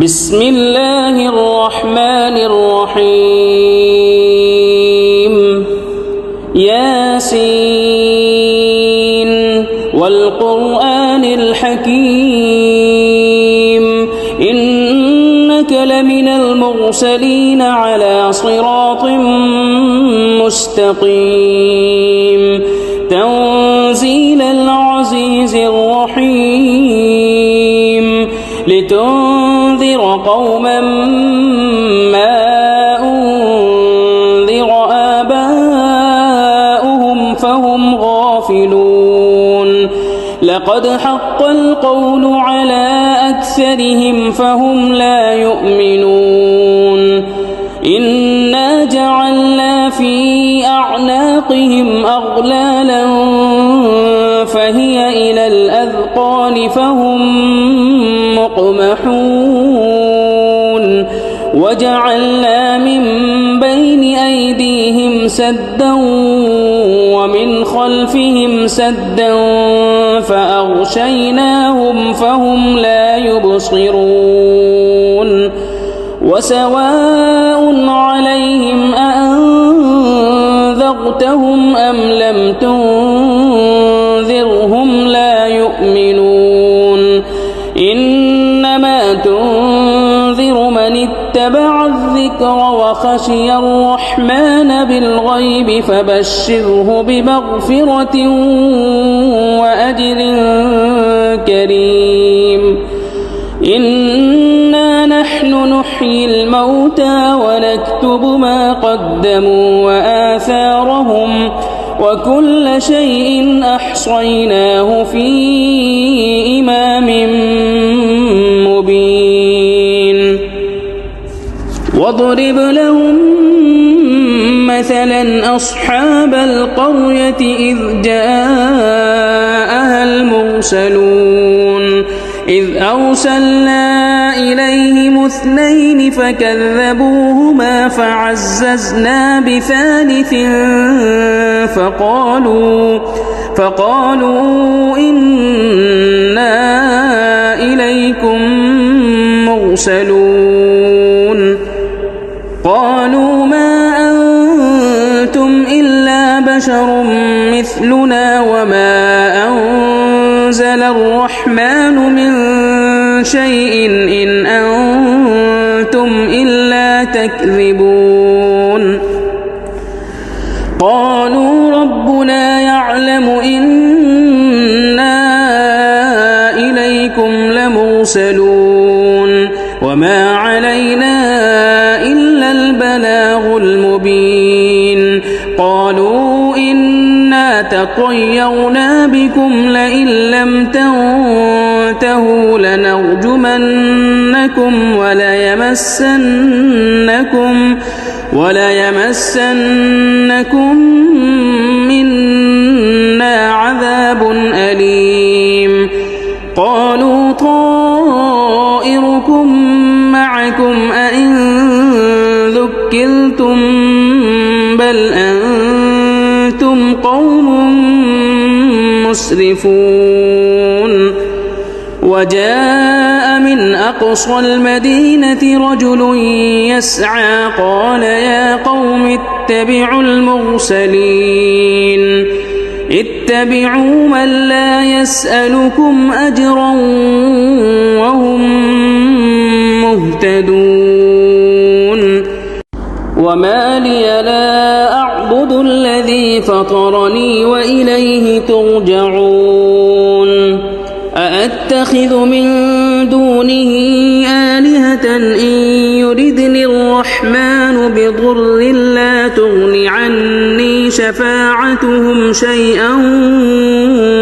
بسم الله الرحمن الرحيم ياسين والقرآن الحكيم إنك لمن المرسلين على صراط مستقيم تنزيل العزيز الرحيم لتنذر قوما ما أنذر آباؤهم فهم غافلون لقد حق القول على أكثرهم فهم لا يؤمنون إنا جعلنا في أعناقهم أغلالا فهي إلى الأذقان فهم مقمحون وجعلنا من بين أيديهم سدا ومن خلفهم سدا فأغشيناهم فهم لا يبصرون وسواء عليهم أأنذرتهم أم لم تنذرهم لا يؤمنون إنما تنذر من اتبع الذكر وخشي الرحمن بالغيب فبشره بمغفرة وأجر كريم إنا نحن نحيي الموتى ونكتب ما قدموا وآثارهم وكل شيء أحصيناه في إمام مبين واضرب لهم مثلا أصحاب القرية إذ جاءها المرسلون إذ أرسلنا إليهم اثنين فكذبوهما فعززنا بثالث فقالوا إنا إليكم مرسلون قالوا ما أنتم إلا بشر مثلنا وما أنزل الرحمن من شيء إن أنتم إلا تكذبون قالوا ربنا يعلم إنا إليكم لمرسلون وما علينا إلا البلاغ المبين قالوا إنا تطيرنا بكم لئن لم تنتهوا لنرجمنكم وليمسنكم منا عذاب أليم قالوا طائركم معكم أئن ذكرتم بل أنتم قوم مسرفون وجاء من أقصى المدينة رجل يسعى قال يا قوم اتبعوا المرسلين اتبعوا من لا يسألكم أجرا وهم مهتدون وما لي لا أعبد الذي فطرني وإليه ترجعون أأتخذ من دونه آلهة إن يردني الرحمن بضر لا تغن عني شفاعتهم شيئا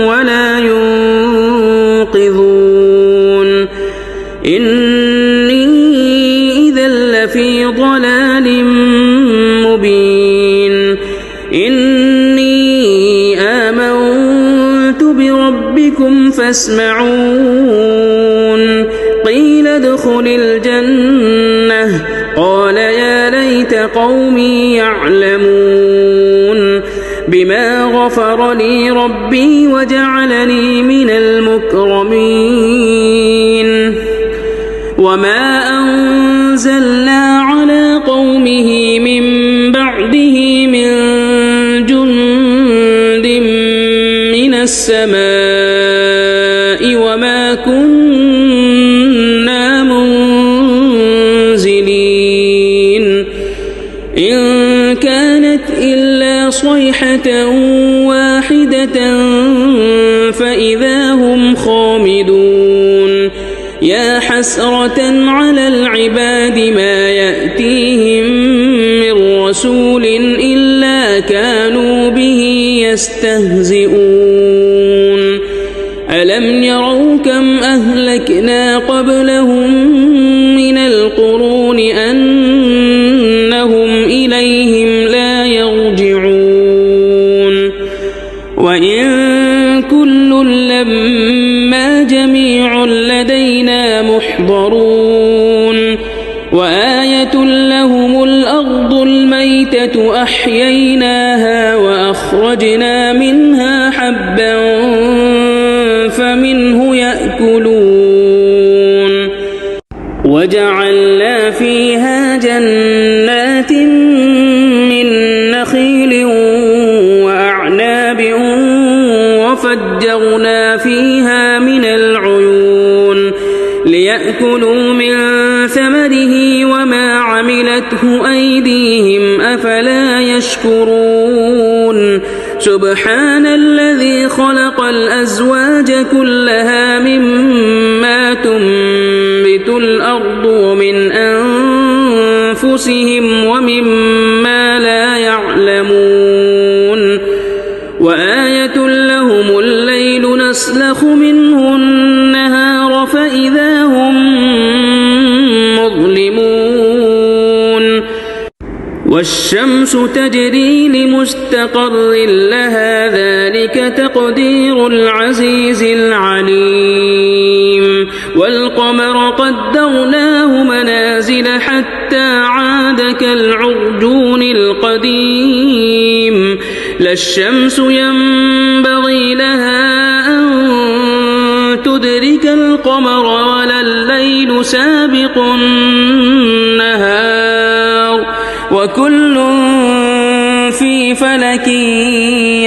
ولا ينقذون إني إذا لفي ضلال مبين إني آمنت بربكم فاسمعون قيل ادخل الجنة قال يا ليت قومي يعلمون بما غفر لي ربي وجعلني من المكرمين وما أنزلنا على قومه من بعده من جند من السماء وما كنا منزلين إن كانت إلا صيحة واحدة فإذا هم خامدون يا حسرة على العباد ما يأتيهم من رسول إلا كانوا به يستهزئون ألم يروا كم أهلكنا قبلهم من القرون أنهم إليهم لا يرجعون وإن كل لما جميع لدينا محضرون وآية لهم الأرض الميتة أحييناها وأخرجنا منها حبا فمنه يأكلون وجعلنا فيها جنات من نخيل وأعناب وفجرنا فيها من العيون ليأكلوا من ثمره وما عملته أيديهم أفلا يشكرون سبحان الذي خلق الأزواج كلها مما تنبت الأرض ومن أنفسهم ومما لا يعلمون وآية لهم الليل نسلخ منه النهار فإذا هم مظلمون والشمس تجري لمستقر لها ذلك تقدير العزيز العليم والقمر قدرناه منازل حتى عاد كالعرجون القديم لا الشمس ينبغي لها أن تدرك القمر ولا الليل سابق النهار وكل في فلك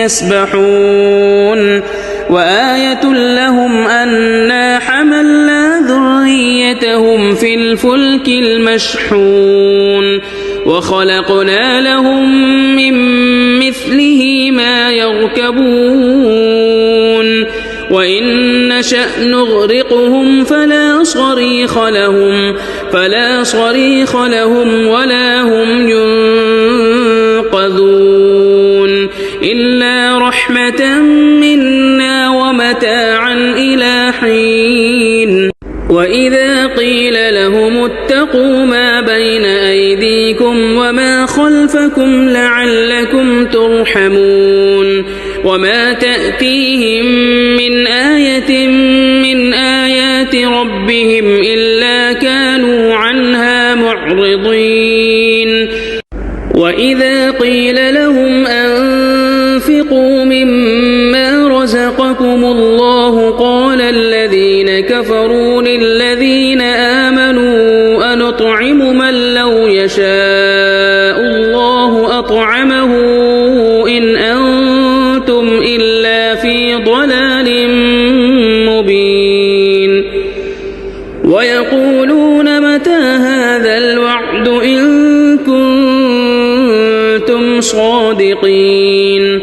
يسبحون وآية لهم أنا حملنا ذريتهم في الفلك المشحون وخلقنا لهم من مثله ما يركبون وإن نشأ نغرقهم فلا صريخ لهم ولا هم ينقذون إلا رحمة منا ومتاعا إلى حين وإذا قيل لهم اتقوا ما بين أيديكم وما خلفكم لعلكم ترحمون وما تأتيهم من آية من آيات ربهم إلا كانوا عنها معرضين وإذا قيل لهم أنفقوا مما رزقكم الله قال الذين كفروا للذين آمنوا أنطعم من لو يشاء الله أطعمه إن أنتم إلا في ضلال مبين ويقولون متى هذا الوعد إن كنتم صادقين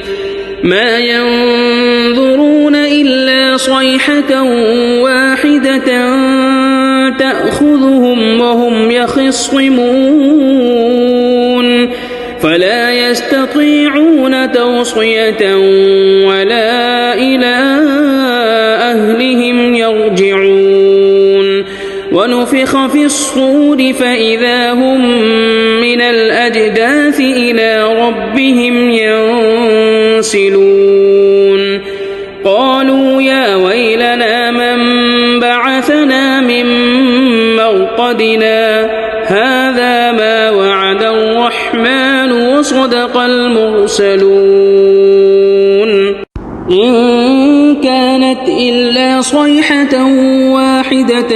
ما ينظرون إلا صيحة واحدة تأخذهم وهم يخصمون فلا يستطيعون توصية ولا إلى أهلهم يرجعون ونفخ في الصور فإذا هم من الأجداث إلى ربهم ينسلون قالوا يا ويلنا من بعثنا من مرقدنا هذا ما وعد الرحمن وصدق المرسلون إن كانت إلا إلا صيحة واحدة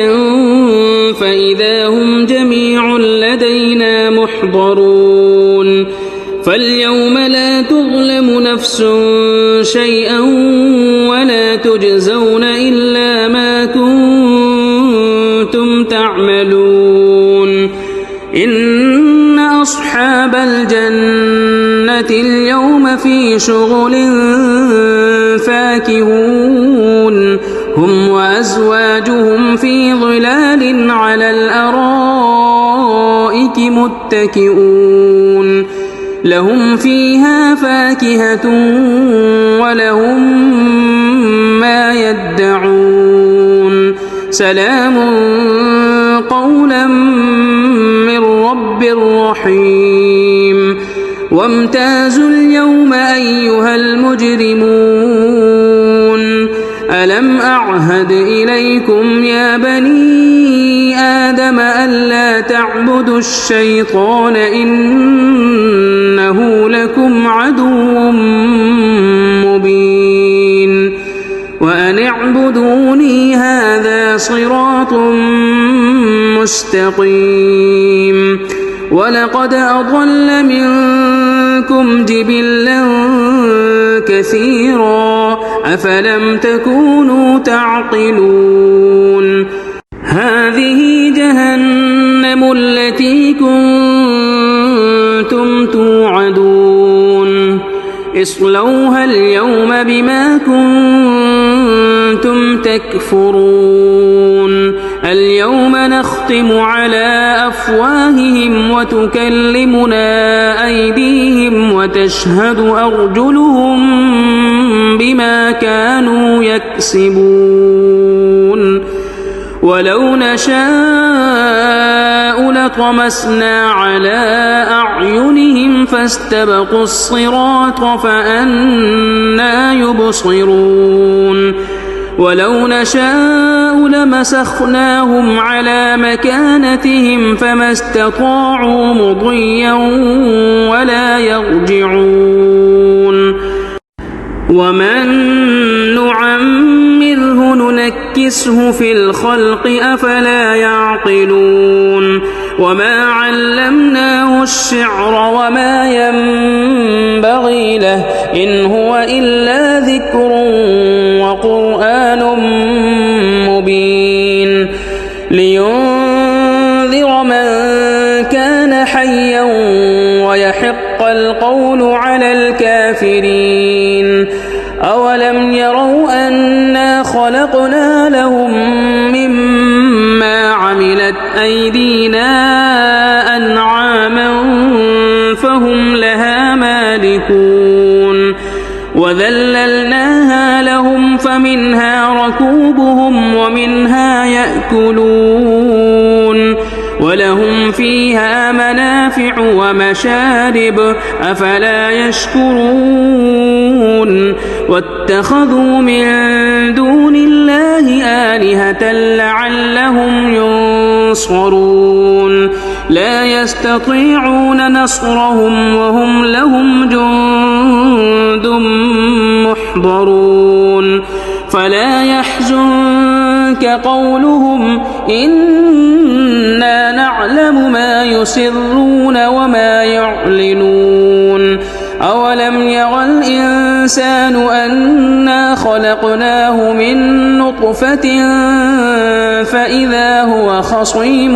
فإذا هم جميع لدينا محضرون فاليوم لا تظلم نفس شيئا ولا تجزون إلا ما كنتم تعملون إن أصحاب الجنة اليوم في شغل فاكهون هم وأزواجهم في ظلال على الأرائك متكئون لهم فيها فاكهة ولهم ما يدعون سلام قولا من رب رحيم وامتازوا اليوم أيها المجرمون ألم أعهد إليكم يا بني آدم ألا تعبدوا الشيطان إنه لكم عدو مبين وأن اعبدوني هذا صراط مستقيم ولقد أضل منكم جبلا كثيرا أفلم تكونوا تعقلون هذه جهنم التي كنتم توعدون اصلوها اليوم بما كنتم تكفرون اليوم نختم على أفواههم وتكلمنا أيديهم وتشهد أرجلهم بما كانوا يكسبون ولو نشاء لطمسنا على أعينهم فاستبقوا الصراط فأنى يبصرون ولو نشاء لمسخناهم على مكانتهم فما استطاعوا مضيا ولا يرجعون ومن نعمره ننكسه في الخلق أفلا يعقلون وما علمناه الشعر وما ينبغي له إن هو إلا ذكر وقرآن مبين لينذر من كان حيا ويحق القول على الكافرين أولم يروا أنا خلقنا لهم مما عملت أيدينا أنعاما فهم لها مالكون وذللناها لهم فمنها ركوبهم ومنها يأكلون ولهم فيها منافع ومشارب أفلا يشكرون واتخذوا من دون الله آلهة لعلهم ينصرون لا يستطيعون نصرهم وهم لهم جند محضرون فلا يحزنك قولهم إنا نعلم ما يسرون وما يعلنون أولم ير الإنسان أنا خلقناه من نطفة فإذا هو خصيم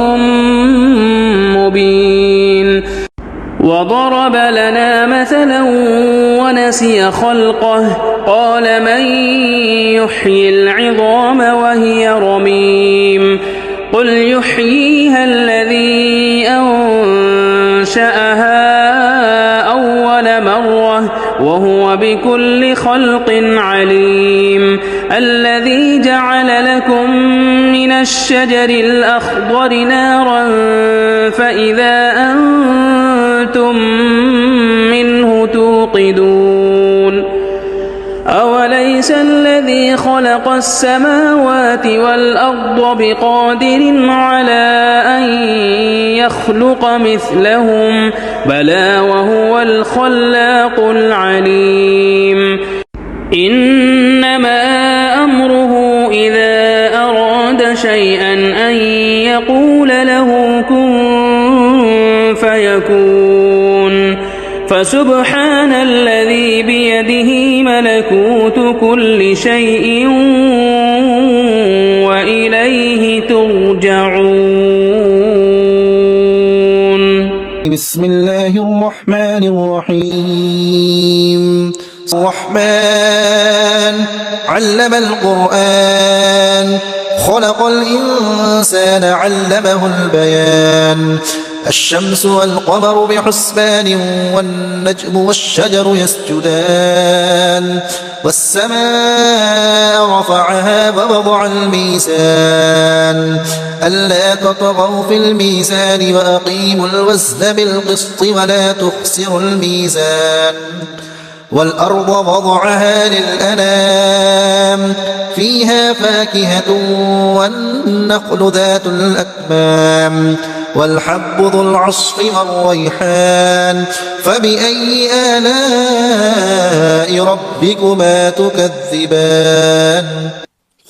مبين وضرب لنا مثلا ونسي خلقه قال من يحيي العظام وهي رميم قل يحييها الذي أنشأها أول مرة وهو بكل خلق عليم الذي جعل لكم من الشجر الأخضر نارا فإذا أنتم منه توقدون أوليس الذي خلق السماوات والأرض بقادر على أن يخلق مثلهم بلى وهو الخلاق العليم إنما أمره كن فيكون فسبحان الذي بيده ملكوت كل شيء وإليه ترجعون. بسم الله الرحمن الرحيم. الرحمن علم القرآن خلق الإنسان علمه البيان. الشمس والقمر بحسبان والنجم والشجر يسجدان والسماء رفعها ووضع الميزان ألا تطغوا في الميزان وأقيموا الوزن بالقسط ولا تخسروا الميزان والأرض وضعها للأنام فيها فاكهة والنخل ذات الأكمام والحب ذو العصف والريحان فبأي آلاء ربكما تكذبان.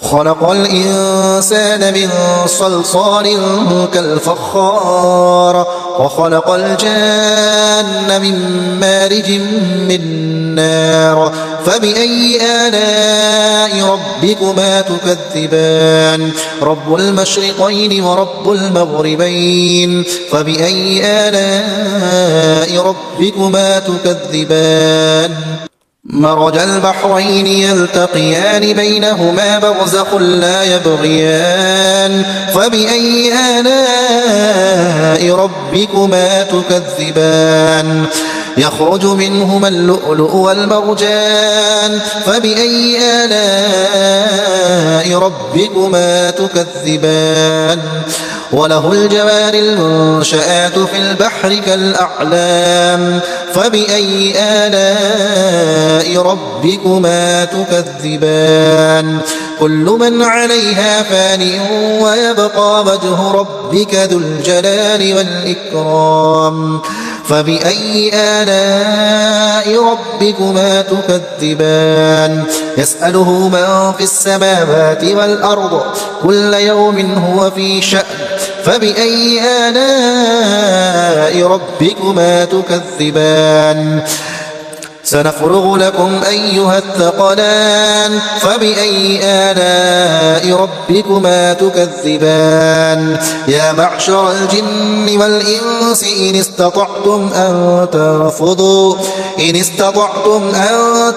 خلق الإنسان من صلصال كالفخار وخلق الجان من مارج من نار فبأي آلاء ربكما تكذبان. رب المشرقين ورب المغربين فبأي آلاء ربكما تكذبان. مرج البحرين يلتقيان بينهما برزخ لا يبغيان فبأي آلاء ربكما تكذبان. يخرج منهما اللؤلؤ والمرجان فبأي آلاء ربكما تكذبان. وله الجوار المنشآت في البحر كالأعلام فبأي آلاء ربكما تكذبان. كل من عليها فان ويبقى وجه ربك ذو الجلال والإكرام فبأي آلاء ربكما تكذبان. يسأله من في السماوات والأرض كل يوم هو في شأن فبأي آلاء ربكما تكذبان. سنفرغ لكم أيها الثقلان فبأي آلاء ربكما تكذبان. يا معشر الجن والإنس إن استطعتم أن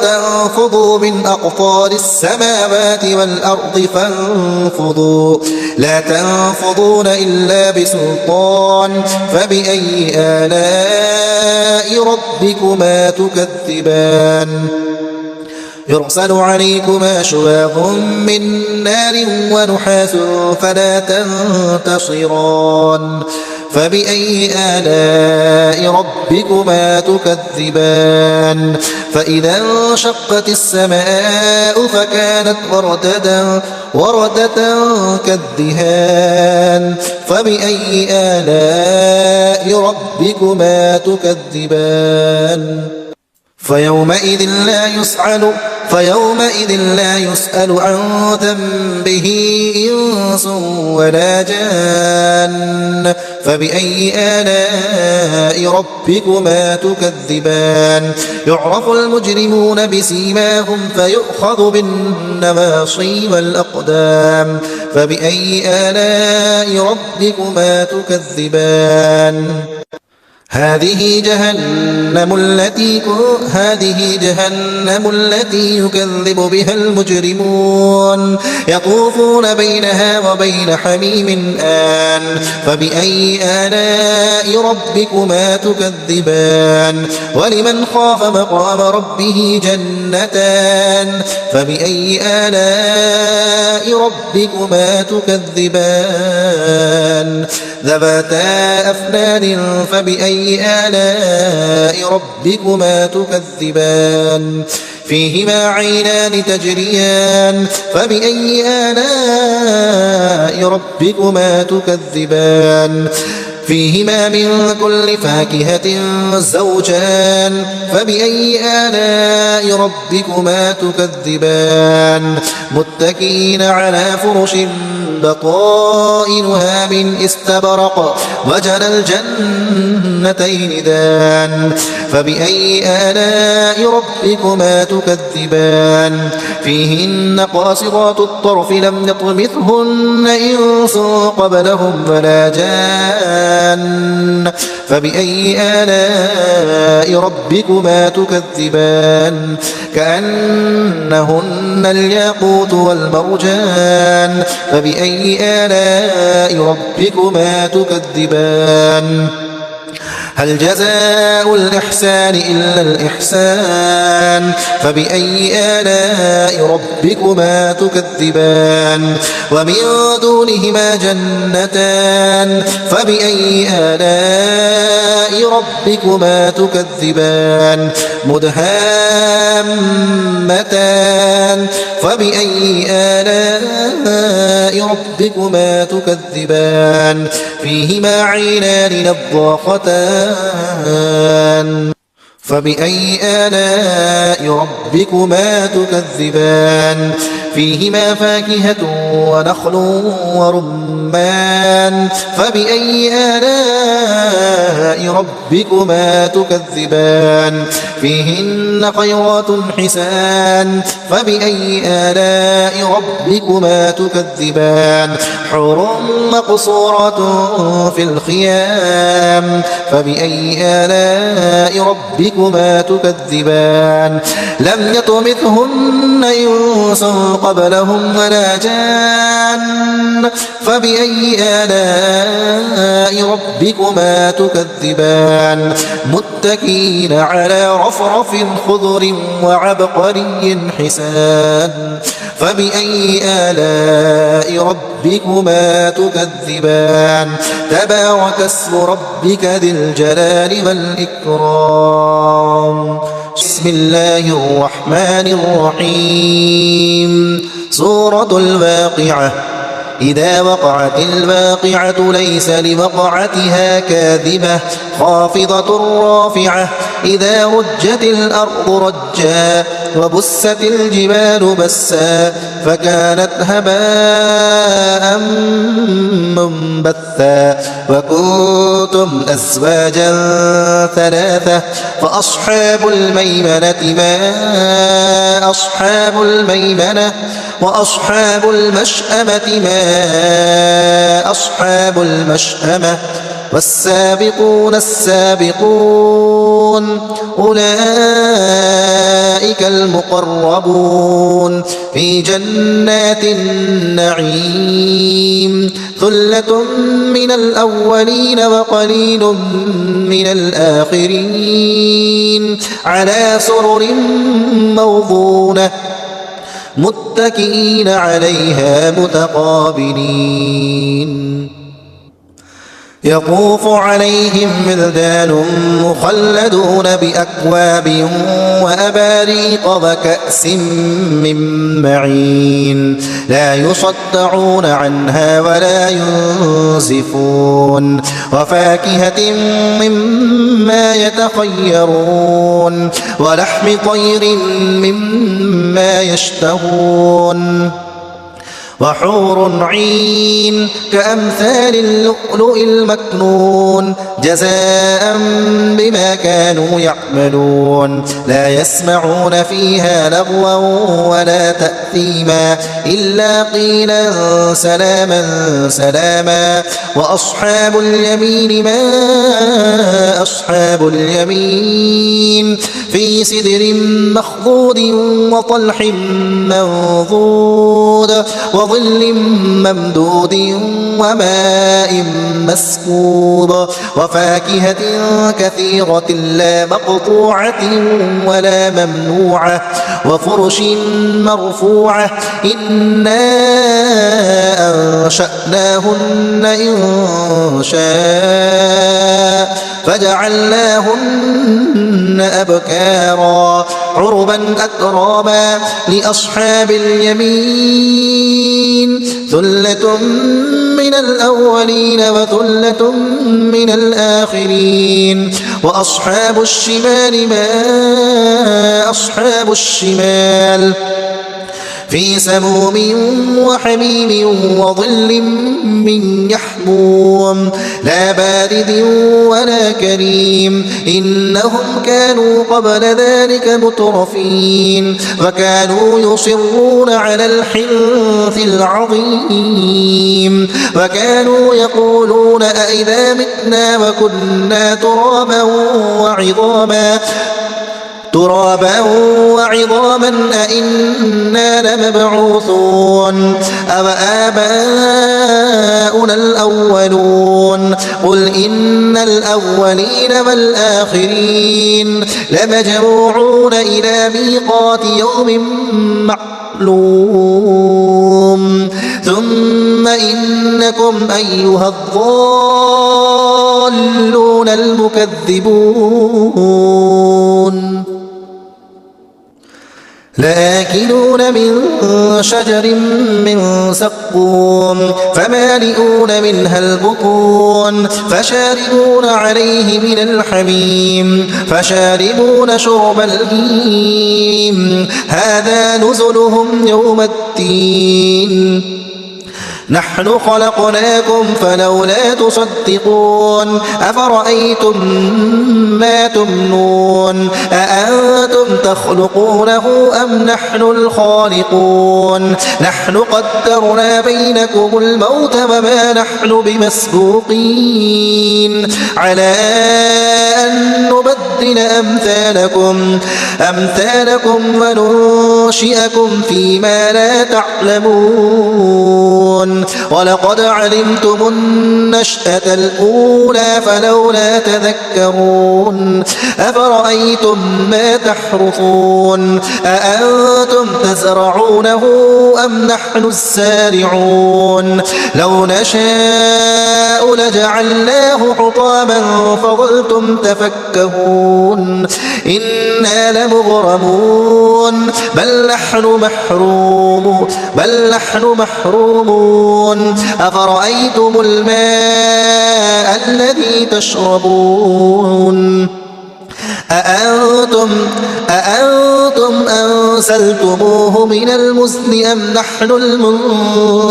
تنفضوا من أقطار السماوات والأرض فانفضوا لا تنفضون إلا بسلطان فبأي آلاء ربكما تكذبان. يرسل عليكما شواظ من نار ونحاس فلا تنتصران فبأي آلاء ربكما تكذبان. فإذا انشقت السماء فكانت وردة كالدهان فبأي آلاء ربكما تكذبان. فيومئذ لا يسأل عن ذنبه إنس ولا جان فبأي آلاء ربكما تكذبان. يعرف المجرمون بسيماهم فيؤخذ بالنواصي والأقدام فبأي آلاء ربكما تكذبان. هذه جهنم التي يكذب بها المجرمون يطوفون بينها وبين حميم آن فبأي آلاء ربكما تكذبان. ولمن خاف مقام ربه جنتان فبأي آلاء ربكما تكذبان. ذواتا أفنان فبأي آلاء ربكما تكذبان. فيهما عينان تجريان فبأي آلاء ربكما تكذبان. فيهما من كل فاكهة زوجان فبأي آلاء ربكما تكذبان متكئين على فرش بطائنها من استبرق وجنى الجنتين دان فبأي آلاء ربكما تكذبان فيهن قاصرات الطرف لم يطمثهن إنس قبلهم ولا جان فبأي آلاء ربكما تكذبان كأنهن الياقوت والمرجان فبأي آلاء ربكما تكذبان هل جزاء الإحسان إلا الإحسان فبأي آلاء ربكما تكذبان ومن دونهما جنتان فبأي آلاء ربكما تكذبان مدهامتان فبأي آلاء ربكما تكذبان فيهما عينان نضاختان فبأي آلاء ربكما تكذبان فيهما فاكهة ونخل ورمان فبأي آلاء ربكما تكذبان فيهن خيرات حسان فبأي آلاء ربكما تكذبان حور مقصورات في الخيام فبأي آلاء ربكما تكذبان لم يطمثهن إنس قبلهم ولا جان فبأي آلاء ربكما تكذبان متكئين على رفرف خضر وعبقري حسان فبأي آلاء ربكما تكذبان تبارك اسم ربك ذي الجلال والإكرام بسم الله الرحمن الرحيم سورة الواقعة إذا وقعت الواقعة ليس لوقعتها كاذبة خافضة رافعة إذا رجت الأرض رجا وبست الجبال بسا فكانت هباء منبثا وكنتم أزواجا ثلاثة فأصحاب الميمنة ما أصحاب الميمنة وأصحاب المشأمة ما أصحاب المشأمة والسابقون السابقون أولئك المقربون في جنات النعيم ثلة من الأولين وقليل من الآخرين على سرر موضونة متكئين عليها متقابلين يطوف عليهم ولدان مخلدون بأكواب وأباريق وكأس من معين لا يصدعون عنها ولا ينزفون وفاكهة مما يتخيرون ولحم طير مما يشتهون وحور عين كأمثال اللؤلؤ المكنون جزاء بما كانوا يعملون لا يسمعون فيها لغوا ولا تأثيما إلا قيلا سلاما سلاما وأصحاب اليمين ما أصحاب اليمين في سدر مخضود وطلح منضود وظل ممدود وماء مسكوب وفاكهة كثيرة لا مقطوعة ولا ممنوعة وفرش مرفوعة إنا أنشأناهن إنشاء فجعلناهن أبكارا عربا أترابا لأصحاب اليمين ثلة من الأولين وثلة من الآخرين وأصحاب الشمال ما أصحاب الشمال في سموم وحميم وظل من يحموم لا بارد ولا كريم إنهم كانوا قبل ذلك مترفين وكانوا يصرون على الحنث العظيم وكانوا يقولون أئذا متنا وكنا ترابا وعظاما أئنا لمبعوثون أوآباؤنا الأولون قل إن الأولين والآخرين لمجموعون إلى ميقات يوم معلوم ثم إنكم أيها الضالون المكذبون لآكلون من شجر من زقوم فمالئون منها البطون فشاربون عليه من الحميم فشاربون شرب الهيم هذا نزلهم يوم الدين نحن خلقناكم فلولا تصدقون أفرأيتم ما تمنون أأنتم تخلقونه أم نحن الخالقون نحن قدرنا بينكم الموت وما نحن بمسبوقين على أن نبدل أمثالكم وننشئكم فيما لا تعلمون ولقد علمتم النشأة الأولى فلولا تذكرون أفرأيتم ما تحرثون أأنتم تزرعونه أم نحن الزارعون لو نشاء لجعلناه حطاما فظلتم تفكهون إنا لمغرمون بل نحن محرومون أفرأيتم الماء الذي تشربون أأنتم أنزلتموه من المزن أم نحن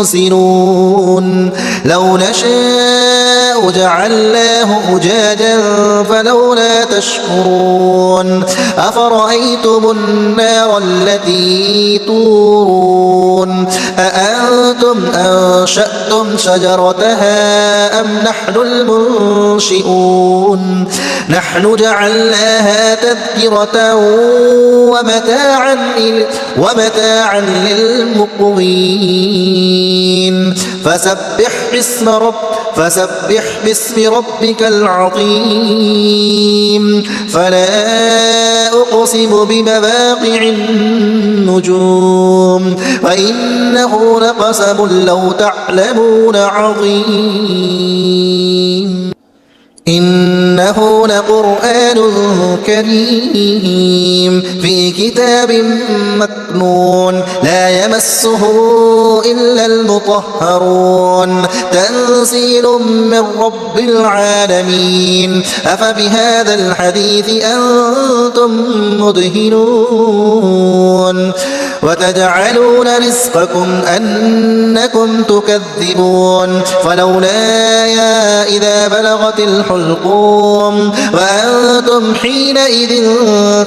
المنزلون لو نشاء جعلناه أجاجا فلولا تشكرون أفرأيتم النار التي تورون أأنتم أنشأتم شجرتها أم نحن المنشئون نحن جعلناها تذكرة ومتاعا للمقوين فسبح باسم ربك العظيم فلا أقسم بمواقع النجوم وإنه لقسم لو تعلمون عظيم إنه لقرآن كريم في كتاب مكنون لا يمسه إلا المطهرون تنزيل من رب العالمين أفبهذا الحديث أنتم مدهنون وتجعلون رزقكم أنكم تكذبون فلولا إذا بلغت الحلقوم وأنتم حينئذ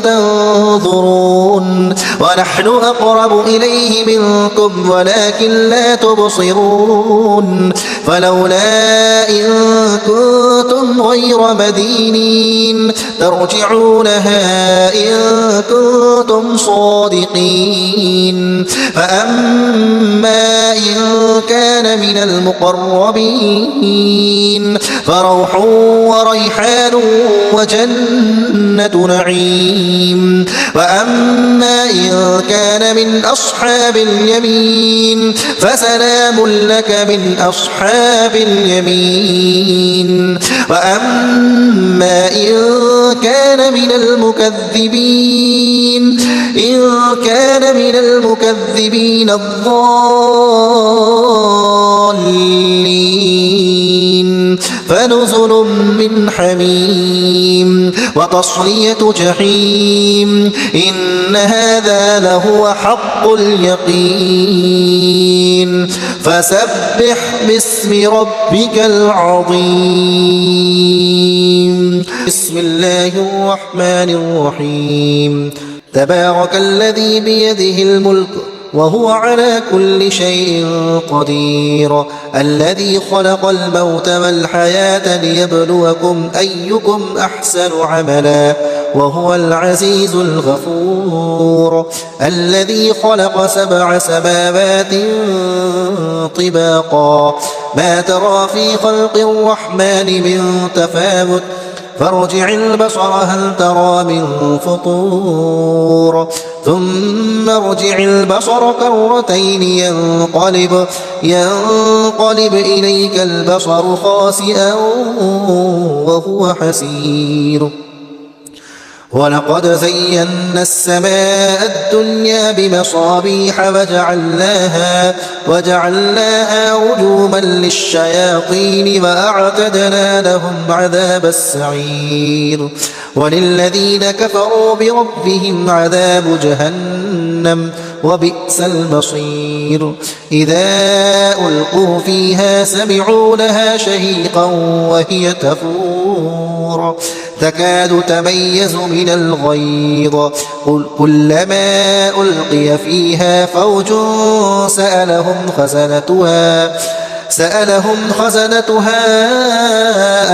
تنظرون ونحن أقرب إليه منكم ولكن لا تبصرون فلولا إن كنتم غير مدينين ترجعونها إن كنتم صادقين فأما إن كان من المقربين فروح وريحان وجنة نعيم وأما إن كان من أصحاب اليمين فسلام لك من أصحاب اليمين وأما إن كان من المكذبين إن كان من المكذبين الضالين فنزل من حميم وتصلية جحيم إن هذا لهو حق اليقين فسبح باسم ربك العظيم بسم الله الرحمن الرحيم تبارك الذي بيده الملك وهو على كل شيء قدير الذي خلق الموت والحياة ليبلوكم أيكم أحسن عملا وهو العزيز الغفور الذي خلق 7 سماوات طباقا ما ترى في خلق الرحمن من تفاوت فارجع البصر هل ترى من فطور ثم ارجع البصر كرتين ينقلب إليك البصر خاسئا وهو حسير ولقد زينا السماء الدنيا بمصابيح وجعلناها رجوما للشياطين وأعتدنا لهم عذاب السعير وللذين كفروا بربهم عذاب جهنم وبئس المصير إذا ألقوا فيها سمعوا لها شهيقا وهي تفور تكاد تميز من الغيظ كلما ألقي فيها فوج سألهم خزنتها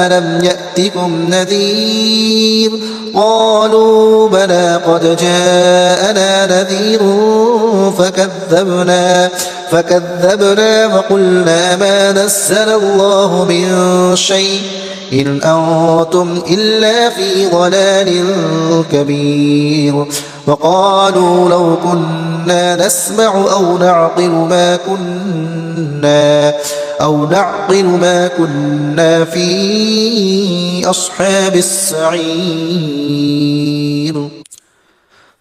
ألم يأتكم نذير قالوا بلى قد جاءنا نذير فكذبنا وقلنا ما نزل الله من شيء إن أنتم إلا في ضلال كبير وقالوا لو كنا نسمع أو نعقل ما كنا في أصحاب السعير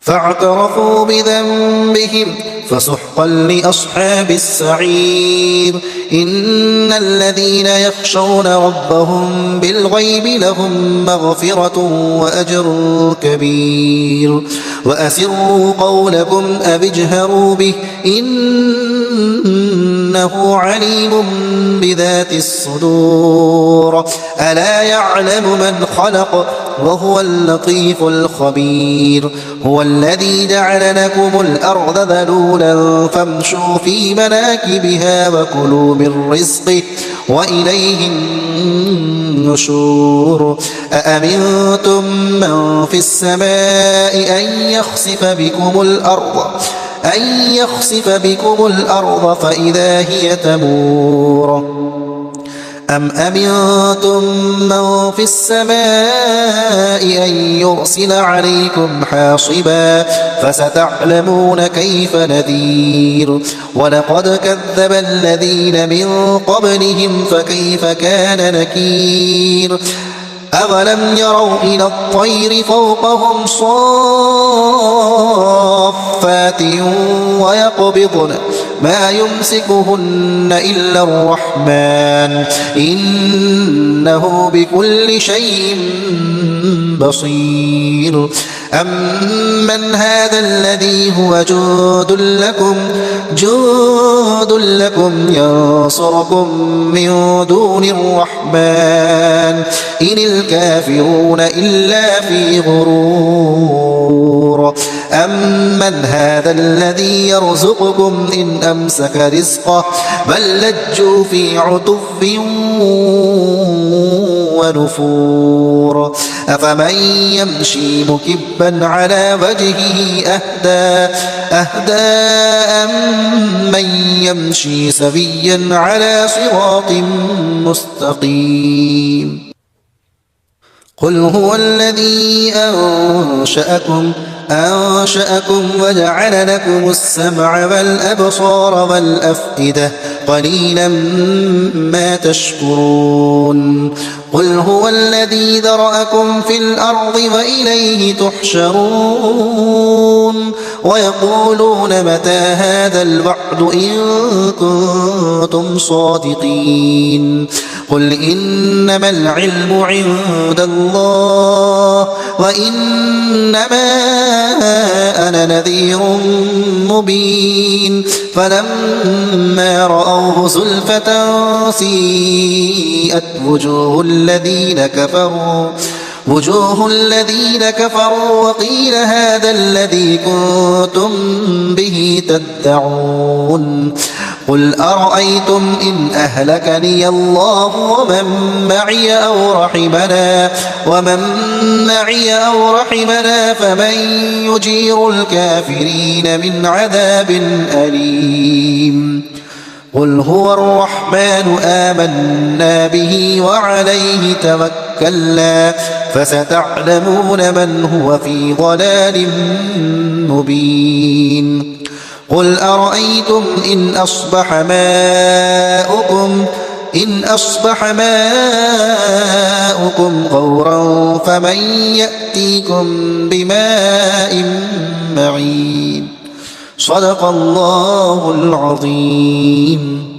فاعترفوا بذنبهم فسحقا لأصحاب السعير إن الذين يخشون ربهم بالغيب لهم مغفرة وأجر كبير وأسروا قولكم أو اجهروا به إنه عليم بذات الصدور ألا يعلم من خلق وهو اللطيف الخبير هو الذي جعل لكم الأرض ذلولا فامشوا في مناكبها وكلوا من رزقه وإليه النشور أأمنتم من في السماء أن يخسف بكم الأرض فإذا هي تمور أم أمنتم من في السماء أن يرسل عليكم حاصبا فستعلمون كيف نذير ولقد كذب الذين من قبلهم فكيف كان نكير أولم يروا إلى الطير فوقهم صافات ويقبضن ما يمسكهن إلا الرحمن إنه بكل شيء بصير أمن هذا الذي هو جند لكم ينصركم من دون الرحمن إن الكافرون إلا في غرور أمن هذا الذي يرزقكم إن أمسك رزقه بل لجوا في عتو ونفور أفمن يمشي مكبا على وجهه أهدى أمن يمشي سويا على صراط مستقيم قل هو الذي أنشأكم وجعل لكم السمع والأبصار والأفئدة قليلا ما تشكرون قل هو الذي ذرأكم في الأرض وإليه تحشرون ويقولون متى هذا الوعد إن كنتم صادقين قل إنما العلم عند الله وإنما أنا نذير مبين فلما رأوه زلفة سيئت وجوه الذين كفروا وقيل هذا الذي كنتم به تدعون قل أرأيتم إن أهلكني الله ومن معي أو رحمنا فمن يجير الكافرين من عذاب أليم قل هو الرحمن آمنا به وعليه توكلنا فستعلمون من هو في ضلال مبين قل أرأيتم إن أصبح ماؤكم غورا فمن يأتيكم بماء معين صدق الله العظيم.